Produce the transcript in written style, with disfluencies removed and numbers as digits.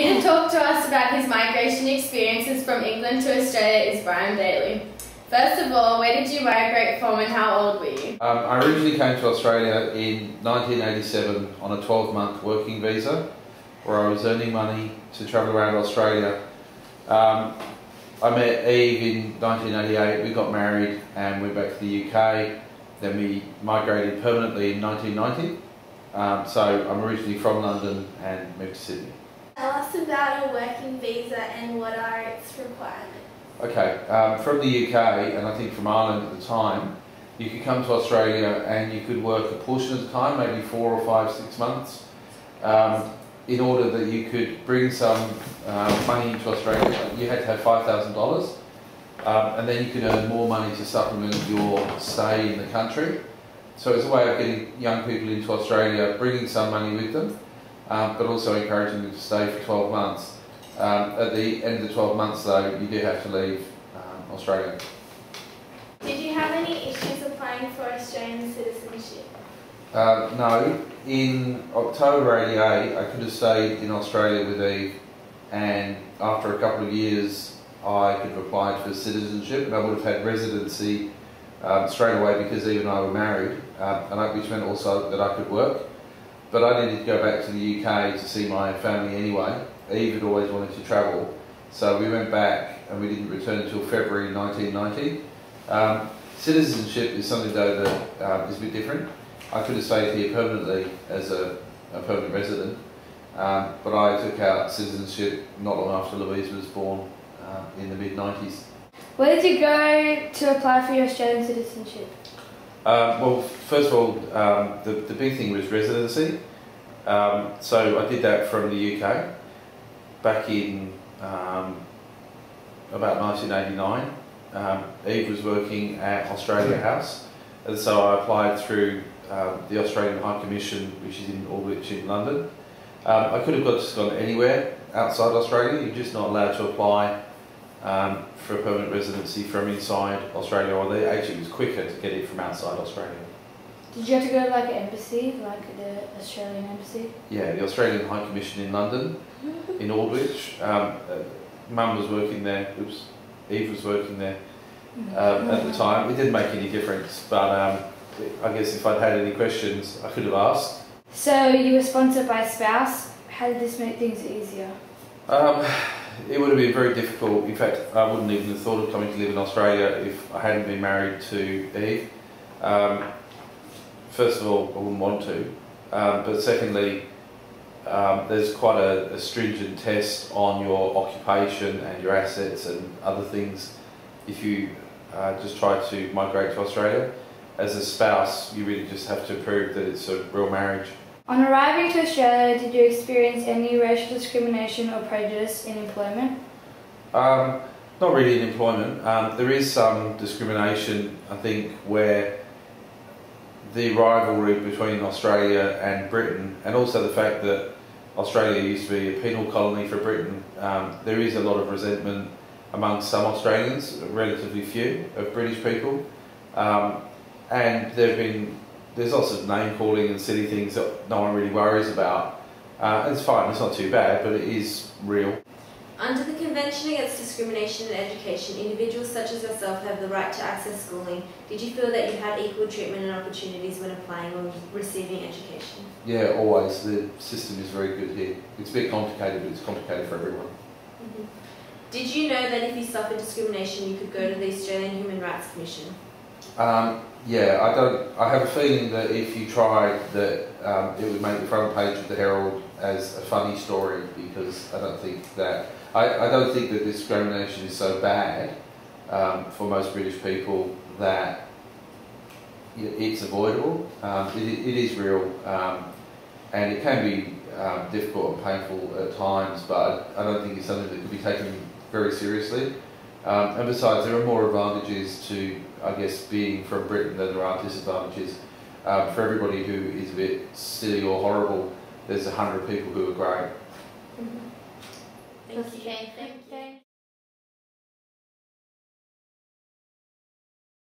Here to talk to us about his migration experiences from England to Australia is Brian Daly. First of all, where did you migrate from and how old were you? I originally came to Australia in 1987 on a 12-month working visa where I was earning money to travel around Australia. I met Eve in 1988, we got married and went back to the UK. Then we migrated permanently in 1990. So I'm originally from London and moved to Sydney. Tell us about a working visa and what are its requirements. Okay, from the UK and I think from Ireland at the time, you could come to Australia and you could work a portion of the time, maybe 4 or 5, 6 months, in order that you could bring some money into Australia. You had to have $5,000 and then you could earn more money to supplement your stay in the country. So it's a way of getting young people into Australia, bringing some money with them, but also encouraging them to stay for 12 months. At the end of the 12 months though, you do have to leave Australia. Did you have any issues applying for Australian citizenship? No. In October '88, I could have stayed in Australia with Eve, and after a couple of years I could have applied for citizenship and I would have had residency straight away because Eve and I were married, which meant also that I could work. But I needed to go back to the UK to see my family anyway. Eve had always wanted to travel, so we went back and we didn't return until February 1990. Citizenship is something though that is a bit different. I could have stayed here permanently as a permanent resident, but I took out citizenship not long after Louise was born in the mid-90s. Where did you go to apply for your Australian citizenship? Well, first of all, the big thing was residency. So I did that from the UK back in about 1989. Eve was working at Australia House, and so I applied through the Australian High Commission, which is in Aldwych in London. I could have just gone anywhere outside Australia. You're just not allowed to apply for a permanent residency from inside Australia, or actually it was quicker to get it from outside Australia. Did you have to go to like an embassy, like the Australian embassy? Yeah, the Australian High Commission in London, in Aldwych. Mum was working there, Eve was working there at the time. It didn't make any difference, but I guess if I'd had any questions, I could have asked. So you were sponsored by a spouse. How did this make things easier? It would have been very difficult. In fact, I wouldn't even have thought of coming to live in Australia if I hadn't been married to Eve. First of all, I wouldn't want to, but secondly, there's quite a stringent test on your occupation and your assets and other things if you just try to migrate to Australia. As a spouse, you really just have to prove that it's a real marriage. On arriving to Australia, did you experience any racial discrimination or prejudice in employment? Not really in employment. There is some discrimination, I think, where the rivalry between Australia and Britain, and also the fact that Australia used to be a penal colony for Britain, there is a lot of resentment among some Australians, relatively few, of British people. And there's lots of name calling and silly things that no one really worries about. It's fine, it's not too bad, but it is real. Under the Convention Against Discrimination in Education, individuals such as yourself have the right to access schooling. Did you feel that you had equal treatment and opportunities when applying or receiving education? Yeah, always. The system is very good here. It's a bit complicated, but it's complicated for everyone. Mm-hmm. Did you know that if you suffered discrimination, you could go to the Australian Human Rights Commission? Yeah, I have a feeling that if you tried that it would make the front page of the Herald as a funny story, because I don't think that discrimination is so bad for most British people that it's avoidable. It is real, and it can be difficult and painful at times, but I don't think it's something that could be taken very seriously. And besides, there are more advantages to, I guess, being from Britain than there are disadvantages. For everybody who is a bit silly or horrible, there's 100 people who are great. Thank you.